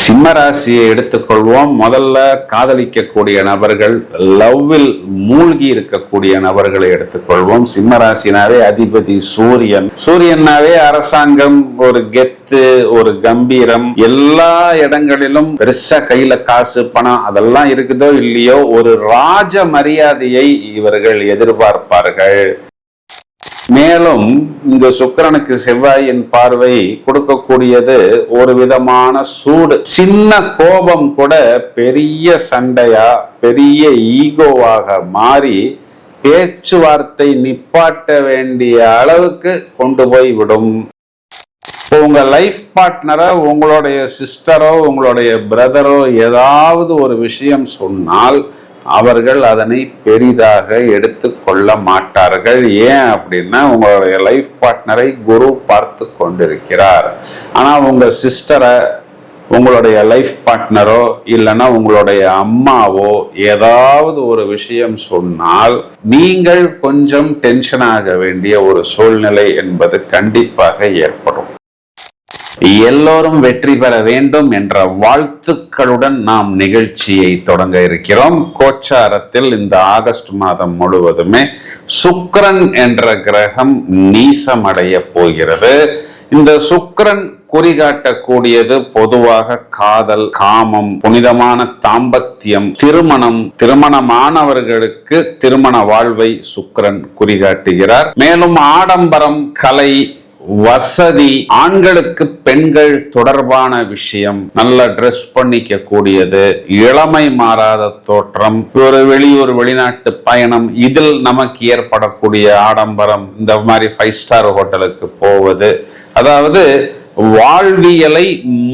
சிம்ம ராசியை எடுத்துக்கொள்வோம். முதல்ல காதலிக்கக்கூடிய நபர்கள், லவ்வில் மூழ்கி இருக்கக்கூடிய நபர்களை எடுத்துக்கொள்வோம். சிம்ம ராசினாவே அதிபதி சூரியன். சூரியனாவே அரசாங்கம், ஒரு கெத்து, ஒரு கம்பீரம், எல்லா இடங்களிலும் பெருசா கையில காசு பணம் அதெல்லாம் இருக்குதோ இல்லையோ ஒரு ராஜ மரியாதையை இவர்கள் எதிர்பார்ப்பார்கள். மேலும் இங்கு சுக்கிரனுக்கு செவ்வாயின் பார்வை கொடுக்கக்கூடியது ஒரு விதமான சூடு. சின்ன கோபம் கூட பெரிய சண்டையா, பெரிய ஈகோவாக மாறி பேச்சுவார்த்தை நிப்பாட்ட வேண்டிய அளவுக்கு கொண்டு போய் விடும். உங்க லைஃப் பார்ட்னரோ, உங்களுடைய சிஸ்டரோ, உங்களுடைய பிரதரோ ஏதாவது ஒரு விஷயம் சொன்னால் அவர்கள் அதனை பெரிதாக எடுத்துக்கொள்ள மாட்டார்கள். ஏன் அப்படின்னா உங்களுடைய லைஃப் பார்ட்னரை குரு பார்த்து கொண்டிருக்கிறார். ஆனா உங்க சிஸ்டரை, உங்களுடைய லைஃப் பார்ட்னரோ இல்லைன்னா உங்களுடைய அம்மாவோ ஏதாவது ஒரு விஷயம் சொன்னால் நீங்கள் கொஞ்சம் டென்ஷன் ஆக வேண்டிய ஒரு சூழ்நிலை என்பது கண்டிப்பாக ஏற்படும். எல்லோரும் வெற்றி பெற வேண்டும் என்ற வாழ்த்துக்களுடன் நாம் நிகழ்ச்சியை தொடங்க இருக்கிறோம். கோச்சாரத்தில் இந்த ஆகஸ்ட் மாதம் முழுவதுமே சுக்கிரன் என்ற கிரகம் நீசமடைய போகிறது. இந்த சுக்கிரன் குறிகாட்டக்கூடியது பொதுவாக காதல், காமம், புனிதமான தாம்பத்தியம், திருமணமானவர்களுக்கு திருமண வாழ்வை சுக்கிரன் குறிகாட்டுகிறார். மேலும் ஆடம்பரம், கலை, வசதி, ஆண்களுக்கு பெண்கள் தொடர்பான விஷயம், நல்ல ட்ரெஸ் பண்ணிக்க கூடியது, இளமை மாறாத தோற்றம், ஒரு வெளியூர் வெளிநாட்டு பயணம், இதில் நமக்கு ஏற்படக்கூடிய ஆடம்பரம், இந்த மாதிரி 5 ஸ்டார் ஹோட்டலுக்கு போவது, அதாவது வாழ்வியலை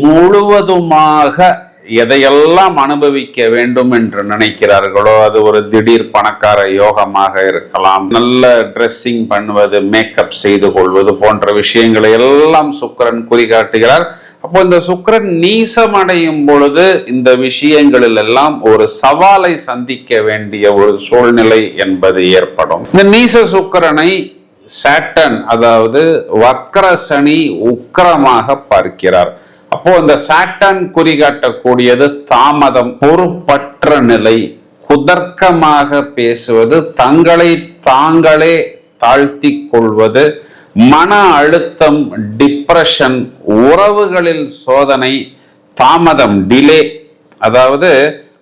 முழுவதுமாக எதையெல்லாம் அனுபவிக்க வேண்டும் என்று நினைக்கிறார்களோ அது ஒரு திடீர் பணக்கார யோகமாக இருக்கலாம். நல்ல ட்ரெஸ்ஸிங் பண்ணுவது, மேக்கப் செய்து கொள்வது போன்ற விஷயங்களை எல்லாம் சுக்கிரன் குறிகாட்டுகிறார். அப்போ இந்த சுக்கிரன் நீசமடையும் பொழுது இந்த விஷயங்களில் எல்லாம் ஒரு சவாலை சந்திக்க வேண்டிய ஒரு சூழ்நிலை என்பது ஏற்படும். இந்த நீச சுக்கிரனை சாட்டன், அதாவது வக்ர சனி உக்கிரமாக பார்க்கிறார். அப்போ இந்த சாட்டன் குறிகாட்டக்கூடியது தாமதம், பொறுப்பற்ற நிலை, குதர்க்கமாக பேசுவது, தங்களை தாங்களே தாழ்த்தி கொள்வது, மன அழுத்தம், டிப்ரெஷன், உறவுகளில் சோதனை, தாமதம், டிலே, அதாவது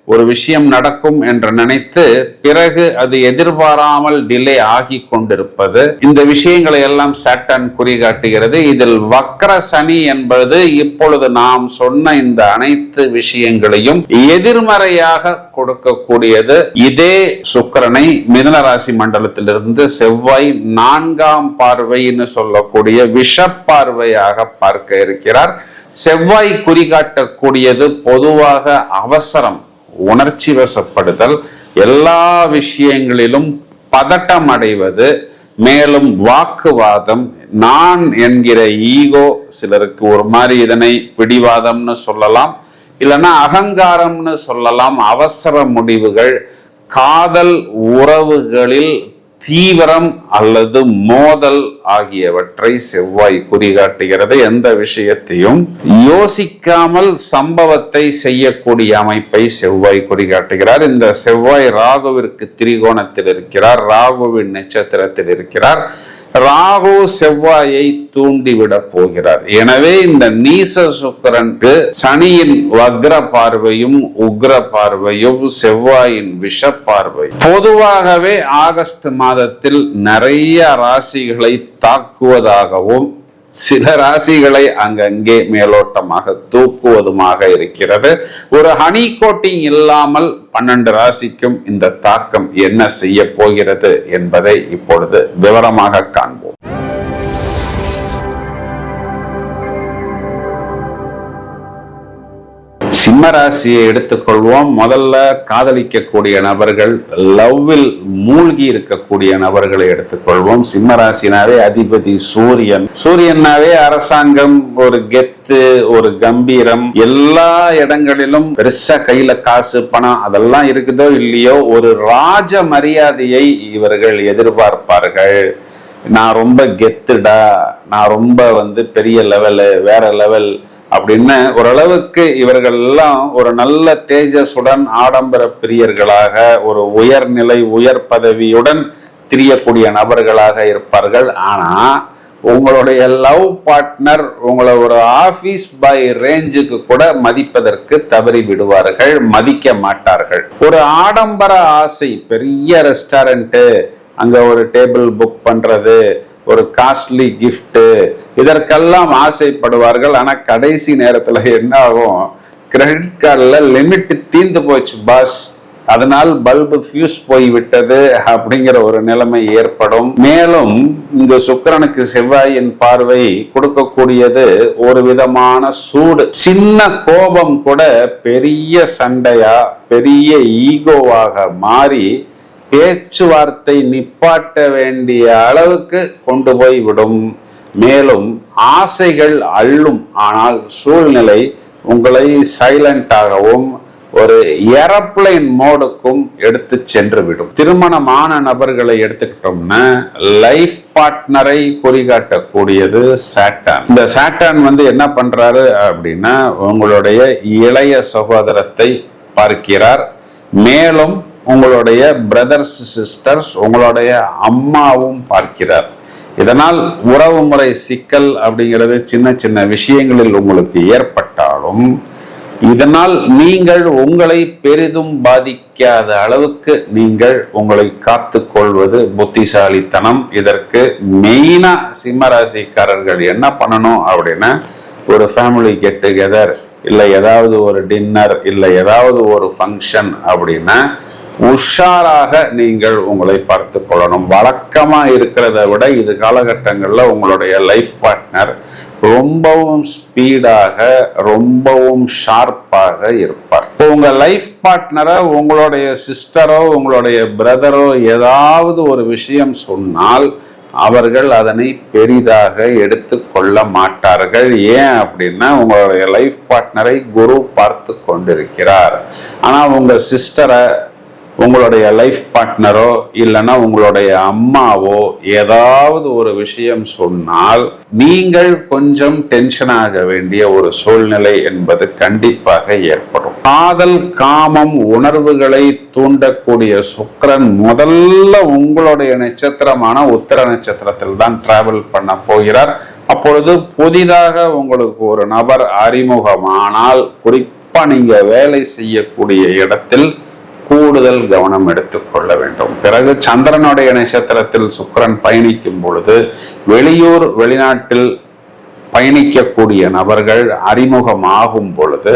ஒரு விஷயம் நடக்கும் என்று நினைத்து பிறகு அது எதிர்பாராமல் டிலே ஆகி கொண்டிருப்பது, இந்த விஷயங்களை எல்லாம் சாட்டன் குறிகாட்டுகிறது. இதில் வக்ர சனி என்பது இப்பொழுது நாம் சொன்ன இந்த அனைத்து விஷயங்களையும் எதிர்மறையாக கொடுக்கக்கூடியது. இதே சுக்கிரனை மிதுன ராசி மண்டலத்திலிருந்து செவ்வாய் 4ஆம் பார்வைன்னு சொல்லக்கூடிய விஷப்பார்வையாக பார்க்க இருக்கிறார். செவ்வாய் குறிகாட்டக்கூடியது பொதுவாக அவசரம், உணர்ச்சி வசப்படுதல், எல்லா விஷயங்களிலும் பதட்டம் அடைவது, மேலும் வாக்குவாதம், நான் என்கிற ஈகோ, சிலருக்கு ஒரு மாதிரி இதனை பிடிவாதம்னு சொல்லலாம், இல்லைன்னா அகங்காரம்னு சொல்லலாம், அவசர முடிவுகள், காதல் உறவுகளில் தீவிரம் அல்லது மோதல் ஆகியவற்றை செவ்வாய் குறிகாட்டுகிறது. எந்த விஷயத்தையும் யோசிக்காமல் சம்பவத்தை செய்யக்கூடிய அமைப்பை செவ்வாய் குறிகாட்டுகிறார். இந்த செவ்வாய் ராகுவிற்கு திரிகோணத்தில் இருக்கிறார், ராகுவின் நட்சத்திரத்தில் இருக்கிறார். ராகு செவ்வாயை தூண்டிவிட போகிறார். எனவே இந்த நீச சுக்கிரனுக்கு சனியின் வக்ர பார்வையும் உக்ர பார்வையும் செவ்வாயின் விஷ பார்வை பொதுவாகவே ஆகஸ்ட் மாதத்தில் நிறைய ராசிகளை தாக்குவதாகவும் சில ராசிகளை அங்கங்கே மேலோட்டமாக தூக்குவதுமாக இருக்கிறது. ஒரு ஹனி கோட்டிங் இல்லாமல் 12 ராசிக்கும் இந்த தாக்கம் என்ன செய்ய போகிறது என்பதை இப்பொழுது விவரமாக காண்போம். சிம்ம ராசியை எடுத்துக்கொள்வோம். முதல்ல காதலிக்கக்கூடிய நபர்கள், லவ்வில் மூழ்கி இருக்கக்கூடிய நபர்களை எடுத்துக்கொள்வோம். சிம்ம ராசினாவே அதிபதி சூரியன். சூரியனாவே அரசாங்கம், ஒரு கெத்து, ஒரு கம்பீரம், எல்லா இடங்களிலும் பெருசா கையில காசு பணம் அதெல்லாம் இருக்குதோ இல்லையோ ஒரு ராஜ மரியாதையை இவர்கள் எதிர்பார்ப்பார்கள். நான் ரொம்ப கெத்துடா, நான் ரொம்ப பெரிய லெவலு, வேற லெவல் அப்படின்னு ஓரளவுக்கு இவர்கள் எல்லாம் ஒரு நல்ல தேஜஸுடன் ஆடம்பர பிரியர்களாக ஒரு உயர்நிலை உயர் பதவியுடன் திரியக்கூடிய நபர்களாக இருப்பார்கள். ஆனா உங்களுடைய லவ் பார்ட்னர் உங்களை ஒரு ஆபீஸ் பாய் ரேஞ்சுக்கு கூட மதிப்பதற்கு தவறி விடுவார்கள், மதிக்க மாட்டார்கள். ஒரு ஆடம்பர ஆசை, பெரிய ரெஸ்டாரண்ட், அங்க ஒரு டேபிள் புக் பண்றது, ஒரு காஸ்ட்லி கிஃப்ட், இதற்கெல்லாம் ஆசைப்படுவார்கள். ஆனா கடைசி நேரத்துல என்ன ஆகும், கிரெடிட் கார்டுல லிமிட் தீர்ந்து போச்சு பாஸ், அதனால் பல்பு ஃபியூஸ் போய் விட்டது அப்படிங்கிற ஒரு நிலைமை ஏற்படும். மேலும் இந்த சுக்கிரனுக்கு செவ்வாயின் பார்வை கொடுக்கக்கூடியது ஒரு விதமான சூடு. சின்ன கோபம் கூட பெரிய சண்டையா பெரிய ஈகோவாக மாறி பேச்சுவார்த்தை நிப்பாட்ட வேண்டிய அளவுக்கு கொண்டு போய் விடும். மேலும் ஆசைகள் அள்ளும், ஆனால் சூழ்நிலை உங்களை சைலண்டாகவும் ஒரு ஏரோப்ளைன் மோடுக்கும் எடுத்து சென்று விடும். திருமணமான நபர்களை எடுத்துக்கிட்டோம்னா லைஃப் பார்ட்னரை குறிகாட்டக்கூடியது சாட்டான். இந்த சாட்டான் என்ன பண்றாரு அப்படின்னா உங்களுடைய இளைய சகோதரத்தை பார்க்கிறார். மேலும் உங்களுடைய பிரதர்ஸ் சிஸ்டர்ஸ், உங்களுடைய அம்மாவும் பார்க்கிறார். இதனால் உறவு முறை சிக்கல் அப்படிங்கிறது சின்ன சின்ன விஷயங்களில் உங்களுக்கு ஏற்பட்டாலும் இதனால் நீங்கள் உங்களை பெரிதும் பாதிக்காத அளவுக்கு நீங்கள் உங்களை காத்து கொள்வது புத்திசாலித்தனம். இதற்கு மெயினா சிம்மராசிக்காரர்கள் என்ன பண்ணணும் அப்படின்னா, ஒரு ஃபேமிலி கெட் டுகெதர், இல்லை ஏதாவது ஒரு டின்னர், இல்லை ஏதாவது ஒரு ஃபங்க்ஷன் அப்படின்னா உஷாராக நீங்கள் உங்களை பார்த்து கொள்ளணும். வழக்கமா இருக்கிறத விட இது காலகட்டங்களில் உங்களுடைய லைஃப் பார்ட்னர் ரொம்பவும் ஸ்பீடாக ரொம்பவும் ஷார்ப்பாக இருப்பார். உங்க லைஃப் பார்ட்னரை உங்களுடைய சிஸ்டரோ உங்களுடைய பிரதரோ ஏதாவது ஒரு விஷயம் சொன்னால் அவர்கள் அதனை பெரிதாக எடுத்து கொள்ள மாட்டார்கள். ஏன் அப்படின்னா உங்களுடைய லைஃப் பார்ட்னரை குரு பார்த்து கொண்டிருக்கிறார். ஆனா உங்க சிஸ்டரை, உங்களுடைய லைஃப் பார்ட்னரோ இல்லைன்னா உங்களுடைய அம்மாவோ ஏதாவது ஒரு விஷயம் சொன்னால் நீங்கள் கொஞ்சம் டென்ஷன் ஆக வேண்டிய ஒரு சூழ்நிலை என்பது கண்டிப்பாக ஏற்படும். காதல், காமம், உணர்வுகளை தூண்டக்கூடிய சுக்கிரன் முதல்ல உங்களுடைய நட்சத்திரமான உத்திர நட்சத்திரத்தில் தான் டிராவல் பண்ண போகிறார். அப்பொழுது புதிதாக உங்களுக்கு ஒரு நபர் அறிமுகமானால், குறிப்பா நீங்க வேலை செய்யக்கூடிய இடத்தில் கூடுதல் கவனம் எடுத்துக்கொள்ள வேண்டும். பிறகு சந்திரனுடைய நட்சத்திரத்தில் சுக்கிரன் பயணிக்கும் பொழுது வெளியூர் வெளிநாட்டில் பயணிக்கக்கூடிய நபர்கள் அறிமுகமாகும் பொழுது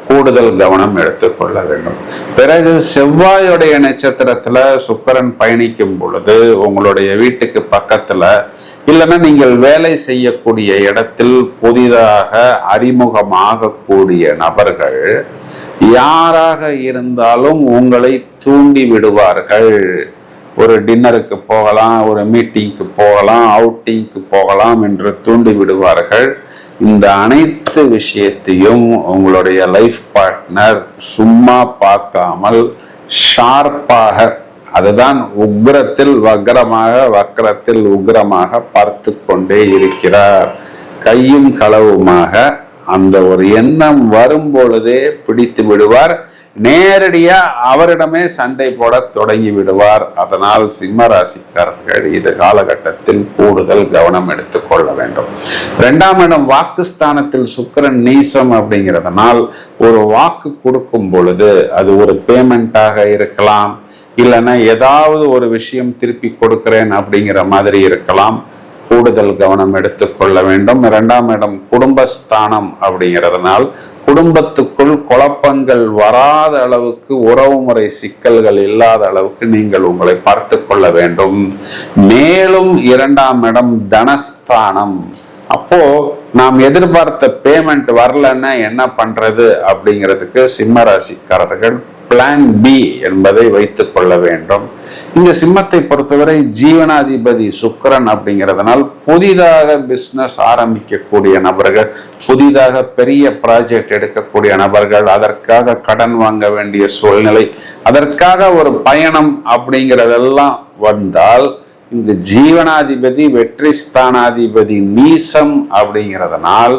கூடுதல் கவனம் எடுத்துக்கொள்ள வேண்டும். பிறகு செவ்வாயுடைய நட்சத்திரத்துல சுக்கிரன் பயணிக்கும் பொழுது உங்களுடைய வீட்டுக்கு பக்கத்துல இல்லைன்னா நீங்கள் வேலை செய்யக்கூடிய இடத்தில் புதிதாக அறிமுகமாகக்கூடிய நபர்கள் யாராக இருந்தாலும் உங்களை தூண்டி விடுவார்கள். ஒரு டின்னருக்கு போகலாம், ஒரு மீட்டிங்க்கு போகலாம், அவுட்டிங்க்கு போகலாம் என்று தூண்டி விடுவார்கள். இந்த அனைத்து விஷயத்தையும் உங்களுடைய லைஃப் பார்ட்னர் சும்மா பார்க்காமல் ஷார்ப்பாக, அதுதான் உக்ரத்தில் வக்ரமாக வக்ரத்தில் உக்ரமாக பார்த்து கொண்டே இருக்கிறார். கையும் களவுமாக அந்த ஒரு எண்ணம் வரும் பொழுதே பிடித்து விடுவார். நேரடியா அவரிடமே சண்டை போட தொடங்கி விடுவார். அதனால் சிம்ம ராசிக்காரர்கள் இது காலகட்டத்தில் கூடுதல் கவனம் எடுத்துக்கொள்ள வேண்டும். 2ஆம் இடம் வாக்குஸ்தானத்தில் சுக்கிரன் நீசம் அப்படிங்கிறதுனால் ஒரு வாக்கு கொடுக்கும் பொழுது அது ஒரு பேமெண்டாக இருக்கலாம், இல்லைன்னா ஏதாவது ஒரு விஷயம் திருப்பி கொடுக்கிறேன் அப்படிங்கிற மாதிரி இருக்கலாம். கூடுதல் கவனம் எடுத்துக்கொள்ள வேண்டும். 2ஆம் இடம் குடும்பஸ்தானம் அப்படிங்கிறதுனால் குடும்பத்துக்குள் குழப்பங்கள் வராத அளவுக்கு, உறவுமுறை சிக்கல்கள் இல்லாத அளவுக்கு நீங்கள் உங்களை பார்த்து கொள்ள வேண்டும். மேலும் 2ஆம் இடம் தனஸ்தானம். அப்போ நாம் எதிர்பார்த்த பேமெண்ட் வரலன்னா என்ன பண்றது அப்படிங்கிறதுக்கு சிம்ம ராசிக்காரர்கள் பிளான் பி என்பதை வைத்துக் கொள்ள வேண்டும். இந்த சிம்மத்தை பொறுத்தவரை ஜீவனாதிபதி சுக்கிரன் அப்படிங்கிறதுனால் புதிதாக பிசினஸ் ஆரம்பிக்கக்கூடிய நபர்கள், புதிதாக பெரிய ப்ராஜெக்ட் எடுக்கக்கூடிய நபர்கள், அதற்காக கடன் வாங்க வேண்டிய சூழ்நிலை, அதற்காக ஒரு பயணம் அப்படிங்கிறதெல்லாம் வந்தால் இந்த ஜீவனாதிபதி வெற்றி ஸ்தானாதிபதி நீசம் அப்படிங்கிறதுனால்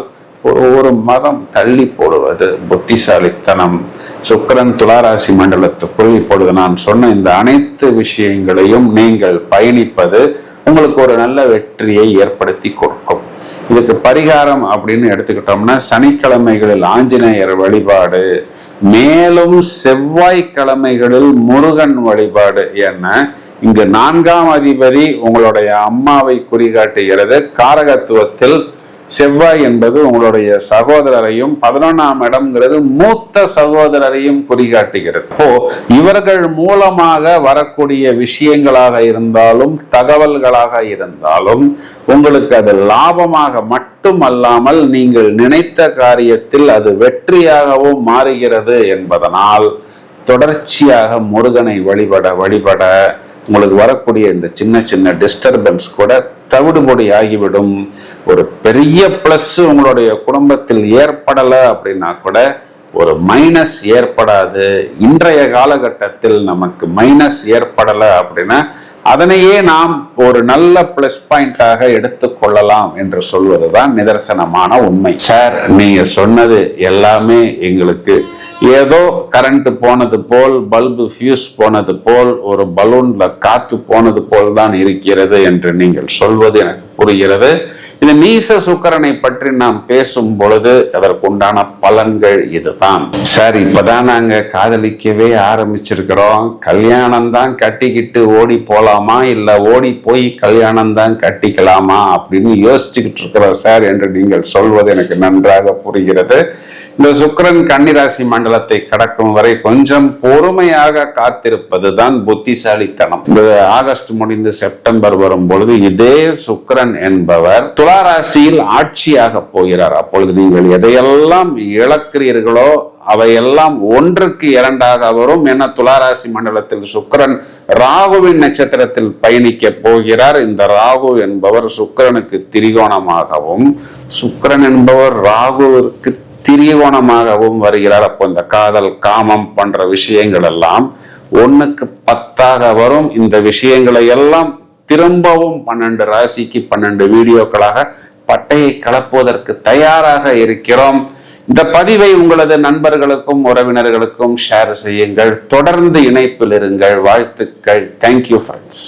ஒரு மதம் தள்ளி போடுவது புத்திசாலித்தனம். சுக்கிரன் துளாராசி மண்டலத்துக்குள் இப்பொழுது நான் சொன்ன இந்த அனைத்து விஷயங்களையும் நீங்கள் பயணிப்பது உங்களுக்கு ஒரு நல்ல வெற்றியை ஏற்படுத்தி கொடுக்கும். இதுக்கு பரிகாரம் அப்படின்னு எடுத்துக்கிட்டோம்னா சனிக்கிழமைகளில் ஆஞ்சநேயர் வழிபாடு, மேலும் செவ்வாய்க்கிழமைகளில் முருகன் வழிபாடு. ஏன்னா இங்கு 4ஆம் அதிபதி உங்களுடைய அம்மாவை குறிகாட்டுகிறது. காரகத்துவத்தில் செவ்வாய் என்பது உங்களுடைய சகோதரரையும், 11ஆம் இடம்ங்கிறது மூத்த சகோதரரையும் குறிகாட்டுகிறது. இவர்கள் மூலமாக வரக்கூடிய விஷயங்களாக இருந்தாலும் தகவல்களாக இருந்தாலும் உங்களுக்கு அது லாபமாக மட்டுமல்லாமல் நீங்கள் நினைத்த காரியத்தில் அது வெற்றியாகவும் மாறுகிறது என்பதனால் தொடர்ச்சியாக முருகனை வழிபட உங்களுக்கு வரக்கூடிய இந்த சின்ன சின்ன டிஸ்டர்பன்ஸ் கூட தவிடுபொடி ஆகிவிடும். ஒரு பெரிய பிளஸ் உங்களுடைய குடும்பத்தில் ஏற்படல அப்படின்னா கூட ஒரு மைனஸ் ஏற்படாது. இன்றைய காலகட்டத்தில் நமக்கு மைனஸ் ஏற்படல அப்படின்னா அதனையே நாம் ஒரு நல்ல பிளஸ் பாயிண்டாக எடுத்துக்கொள்ளலாம் என்று சொல்வதுதான் நிதர்சனமான உண்மை. சார், நீங்க சொன்னது எல்லாமே எங்களுக்கு ஏதோ கரண்ட் போனது போல், பல்பு ஃபியூஸ் போனது போல், ஒரு பலூன்ல காத்து போனது போல் தான் இருக்கிறது என்று நீங்கள் சொல்வது எனக்கு புரிகிறது. இந்த நீச சுக்கிரனை பற்றி நாம் பேசும் பொழுது அதற்குண்டான பலன்கள் இதுதான். சார், இப்பதான் நாங்க காதலிக்கவே ஆரம்பிச்சிருக்கிறோம், கல்யாணம் தான் கட்டிக்கிட்டு ஓடி போலாமா இல்ல ஓடி போய் கல்யாணம் தான் கட்டிக்கலாமா அப்படின்னு யோசிச்சுக்கிட்டு இருக்கிறோம் சார் என்று நீங்கள் சொல்வது எனக்கு நன்றாக புரிகிறது. இந்த சுக்கிரன் கன்னிராசி மண்டலத்தை கடக்கும் வரை கொஞ்சம் பொறுமையாக காத்திருப்பதுதான் புத்திசாலித்தனம். இந்த ஆகஸ்ட் முடிந்து செப்டம்பர் வரும் பொழுது இதே சுக்கிரன் என்பவர் துளாராசியில் ஆட்சியாக போகிறார். அப்பொழுது நீங்கள் எதையெல்லாம் இழக்கிறீர்களோ அவையெல்லாம் ஒன்றுக்கு இரண்டாக வரும். என துளாராசி மண்டலத்தில் சுக்கிரன் ராகுவின் நட்சத்திரத்தில் பயணிக்க போகிறார். இந்த ராகு என்பவர் சுக்கிரனுக்கு திரிகோணமாகவும், சுக்கிரன் என்பவர் ராகுவிற்கு திரிகோணமாகவும் வருகிறார். அப்போ இந்த காதல், காமம் போன்ற விஷயங்கள் எல்லாம் 1க்கு 10ஆக வரும். இந்த விஷயங்களை எல்லாம் திரும்பவும் 12 ராசிக்கு 12 வீடியோக்களாக பட்டையை கலப்புவதற்கு தயாராக இருக்கிறோம். இந்த பதிவை உங்களது நண்பர்களுக்கும் உறவினர்களுக்கும் ஷேர் செய்யுங்கள். தொடர்ந்து இணைப்பில் இருங்கள். வாழ்த்துக்கள். Thank you friends.